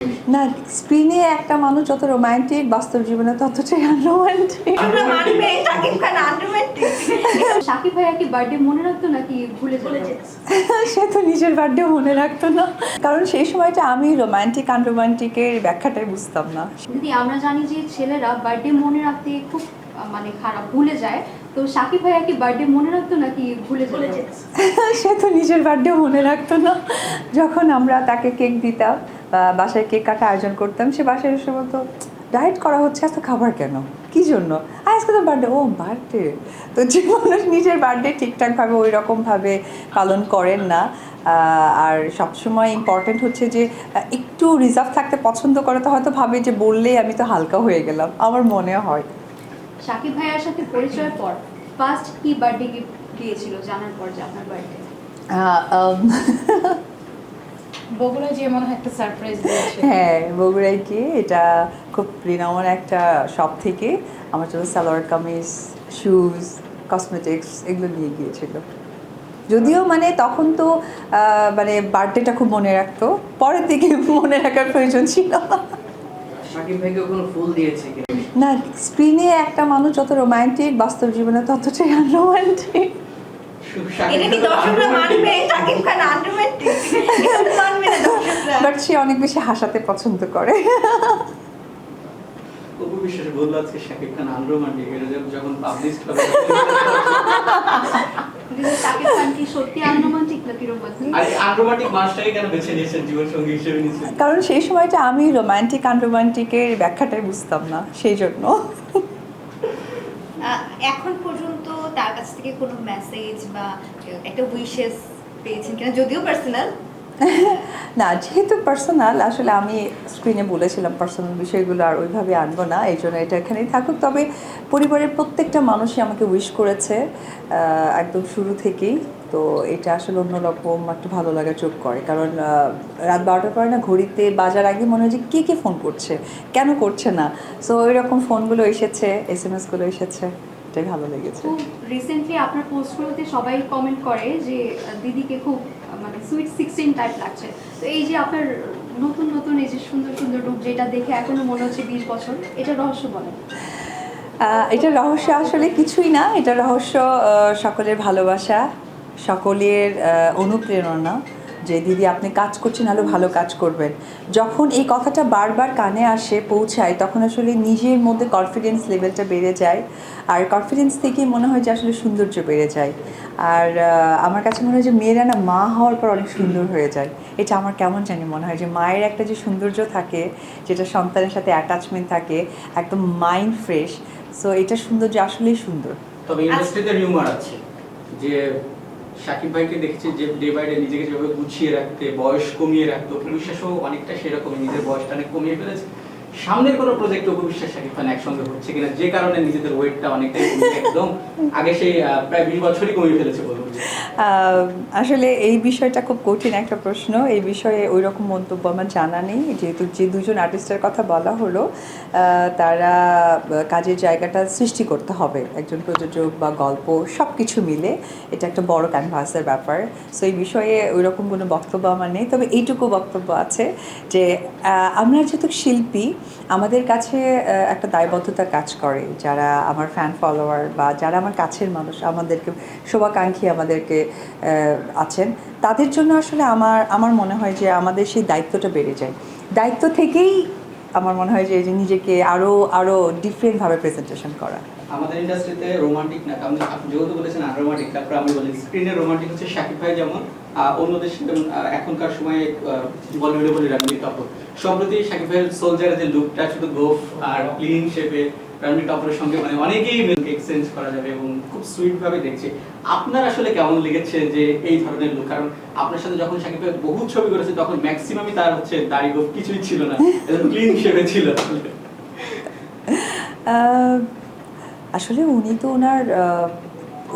না, স্ক্রিনে একটা মানুষ যত রোমান্টিক, বাস্তব জীবনে ততটাই আনরোমান্টিক। শাকিব ভাইয়া কি বার্থডে মনে রাখতো নাকি ভুলে যেত? সে তো নিজের বার্থডে মনে রাখতো না, কারণ সেই সময়টা আমি রোমান্টিক আনরোমান্টিকের ব্যাখ্যাটাই বুঝতাম না। দিদি, আমরা জানি যে ছেলেরা বার্থডে মনে রাখতে খুব মানে খারাপ, ভুলে যায়। তো শাকিব ভাইয়া কি বার্থডে মনে রাখতো নাকি ভুলে যেত? সে তো নিজের বার্থডে মনে রাখতো না। যখন আমরা তাকে কেক দিতাম বা বাসায় কেক কাটা আয়োজন করতাম, সে বাসায় এসে বলতো, ডায়েট করা হচ্ছে, এত খাবার কেন, কী জন্য? আজকে তো বার্থডে। ও বার্থডে। তো যে মানুষ নিজের বার্থডে ঠিকঠাকভাবে ওই রকমভাবে পালন করেন না, আর সবসময় ইম্পর্টেন্ট হচ্ছে যে একটু রিজার্ভ থাকতে পছন্দ করে, তো হয়তো ভাবে যে বললেই আমি তো হালকা হয়ে গেলাম, আমার মনে হয়। শাকিব ভাইয়ার সাথে পরিচয়ের পর ফার্স্ট কি বার্থডে গিফট দিয়েছিল জানার পর যে আপনার বার্থডে? বগুড়ায় যে মনে হয় একটা সারপ্রাইজ দিয়েছে। হ্যাঁ, বগুড়ায় গিয়ে এটা খুব রিনাউন একটা শপ থেকে আমার জন্য সালোয়ার কামিজ, শুজ, কসমেটিক্স এগুলো নিয়ে গিয়েছিল। যদিও মানে তখন তো মানে বার্থডেটা খুব মনে রাখতো, পরের দিকে মনে রাখার প্রয়োজন ছিল না। শাকিব ভাইকে কোনো ফুল দিয়েছে কি? না, স্ক্রিনে একটা মানুষ যত রোমান্টিক, বাস্তব জীবনে ততটাই আনরোমান্টিক। এটা কি দর্শকরা মানবে? শাকিব খান আনরোমান্টিক মানবে না দর্শকরা। বাট সে অনেক বেশি হাসাতে পছন্দ করে। অপু বিশ্বাস বলল আজকে শাকিব খান আনরোমান্টিক, এটা যখন পাবলিশ হবে। দিদি, শাকিব খান কি সত্যি আনরোমান্টিক নাকি রোমান্টিক? আর আনরোমান্টিক মাসটাকে কেন বেছে নিয়েছেন জীবন সঙ্গী হিসেবে নিয়েছেন? কারণ সেই সময়টা আমি রোমান্টিক আনরোমান্টিকের ব্যাখ্যাটাই বুঝতাম না, সেই জন্য। এখন পর্যন্ত তার কাছ থেকে কোনো মেসেজ বা একটা উইশেস পেয়েছেন কিনা, যদিও পার্সোনাল? না, যেহেতু পার্সোনাল, আসলে আমি স্ক্রিনে বলেছিলাম পার্সোনাল বিষয়গুলো আর ওইভাবে আনবো না, এই জন্য এটা এখানেই থাকুক। তবে পরিবারের প্রত্যেকটা মানুষই আমাকে উইশ করেছে একদম শুরু থেকেই। তো এটা আসলে অন্যরকম একটু ভালো লাগা যোগ করে, কারণ রাত 12টার পরে না ঘড়িতে বাজার আগে মনে হয় যে কে ফোন করছে, কেন করছে না। সো ওই রকম ফোনগুলো এসেছে, SMS-গুলো এসেছে, এটাই ভালো লেগেছে। খুব রিসেন্টলি আপনার পোস্টগুলোতে সবাই কমেন্ট করে যে দিদিকে খুব মানে সুইট 16 টাইপ লাগছে। তো এই যে আপনার নতুন নতুন এই যে সুন্দর সুন্দর রূপ, যেটা দেখে এখনো মনে হচ্ছে 20 বছর, এটা রহস্য বলেন। এটা রহস্য আসলে কিছুই না, এটা রহস্য সকলের ভালোবাসা, সকলের অনুপ্রেরণা, যে দিদি আপনি কাজ করছেন, আরও ভালো কাজ করবেন। যখন এই কথাটা বারবার কানে আসে, পৌঁছায়, তখন আসলে নিজের মধ্যে কনফিডেন্স লেভেলটা বেড়ে যায়, আর কনফিডেন্স থেকেই মনে হয় যে আসলে সৌন্দর্য বেড়ে যায়। আর আমার কাছে মনে হয় যে মেয়েরা না মা হওয়ার পর অনেক সুন্দর হয়ে যায়। এটা আমার কেমন জানি মনে হয় যে মায়ের একটা যে সৌন্দর্য থাকে, যেটা সন্তানের সাথে অ্যাটাচমেন্ট থাকে, একদম মাইন্ড ফ্রেশ। সো এটা সৌন্দর্য আসলেই সুন্দর। তবে ইন্ডাস্ট্রিতে রিউমার আছে যে শাকিব ভাইকে দেখছি যে ডে বাই ডে নিজেকে যেভাবে গুছিয়ে রাখতে, বয়স কমিয়ে রাখতে, অপু বিশ্বাসও অনেকটা সেরকম নিজের বয়সটা অনেক কমিয়ে ফেলেছে। সামনের কোনো প্রজেক্টে অপু বিশ্বাস শাকিব খান একসঙ্গে হচ্ছে কিনা, যে কারণে নিজেদের ওয়েটটা অনেকটাই একদম আগে সেই প্রায় 20 বছরই কমিয়ে ফেলেছে বলবো। আসলে এই বিষয়টা খুব কঠিন একটা প্রশ্ন, এই বিষয়ে ওই রকম মন্তব্য আমার জানা নেই। যেহেতু যে দুজন আর্টিস্টের কথা বলা হলো, তারা কাজের জায়গাটা সৃষ্টি করতে হবে, একজন প্রযোজক বা গল্প সব কিছু মিলে এটা একটা বড় ক্যানভাসের ব্যাপার। সো এই বিষয়ে ওই রকম কোনো বক্তব্য আমার নেই, তবে এইটুকু বক্তব্য আছে যে আমরা যেহেতু শিল্পী, আমাদের কাছে একটা দায়বদ্ধতা কাজ করে, যারা আমার ফ্যান ফলোয়ার বা যারা আমার কাছের মানুষ, আমাদেরকে শুভাকাঙ্ক্ষী আমাদেরকে আছেন, তাদের জন্য আসলে আমার মনে হয় যে আমাদের সেই দায়িত্বটা বেড়ে যায়। দায়িত্ব থেকেই আমার মনে হয় যে নিজেকে আরও ডিফারেন্টভাবে প্রেজেন্টেশন করা। আমাদের ইন্ডাস্ট্রিতে রোমান্টিক না, আপনি যেহেতু বলেছেন আনরোমান্টিক, তারপর আমি বলি স্ক্রিনে রোমান্টিক হচ্ছে শাকিব ভাই, যেমন অন্যদের যেমন এখনকার সময়ে বলিউডে বলি রণবীর কাপুর। সম্প্রতি শাকিব ভাইয়ের সোলজারের যে লুকটা শুধু গোফ আর ক্লিন শেপে রণবীর কাপুরের সঙ্গে মানে অনেকেই এক্সচেঞ্জ করা যাবে এবং খুব সুইট ভাবে দেখছে। আপনার আসলে কেমন লেগেছে যে এই ধরনের লুক? কারণ আপনার সাথে যখন শাকিব ভাই বহু ছবি করেছে তখন ম্যাক্সিমামই তার হচ্ছে দাড়ি গোফ কিছুই ছিল না, ক্লিন শেপে ছিল। আসলে উনি তো ওনার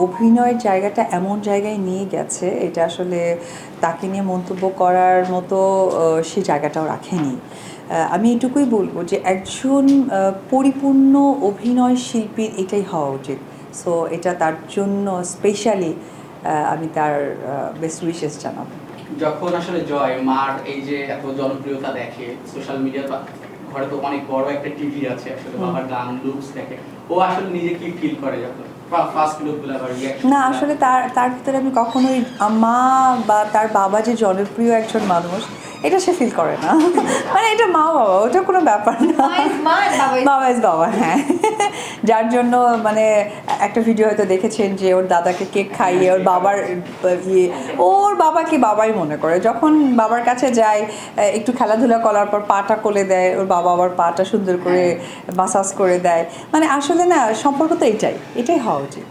অভিনয়ের জায়গাটা এমন জায়গায় নিয়ে গেছে, এটা আসলে তাকে নিয়ে মন্তব্য করার মতো সে জায়গাটাও রাখেনি। আমি এটুকুই বলবো যে একজন পরিপূর্ণ অভিনয় শিল্পীর এটাই হওয়া উচিত। সো এটা তার জন্য স্পেশালি আমি তার বেস্ট উইশেস জানাবো। যখন আসলে জয় মার এই যে এত জনপ্রিয়তা দেখে সোশ্যাল মিডিয়া, ঘরে তো অনেক বড় একটা টিভি আছে, আসলে বাবার গান লুকস দেখে, ও আসলে নিজে কি ফিল করে যখন ফার্স্ট লুকগুলো বা রিঅ্যাকশন? না আসলে তার ভিতরে আমি কখনোই মা বা তার বাবা যে জনপ্রিয় একজন মানুষ এটা সে ফিল করে না। মানে এটা মা বাবা, ওটা কোনো ব্যাপার না। মা is মা and বাবা is বাবা ইজ বাবা, হ্যাঁ। যার জন্য মানে একটা ভিডিও হয়তো দেখেছেন যে ওর দাদাকে কেক খাইয়ে ওর বাবার ওর বাবাকে বাবাই মনে করে। যখন বাবার কাছে যায় একটু খেলাধুলা করার পর পাটা কোলে দেয়, ওর বাবা আবার পাটা সুন্দর করে মাসাজ করে দেয়। মানে আসলে না সম্পর্ক তো এটাই হওয়া উচিত।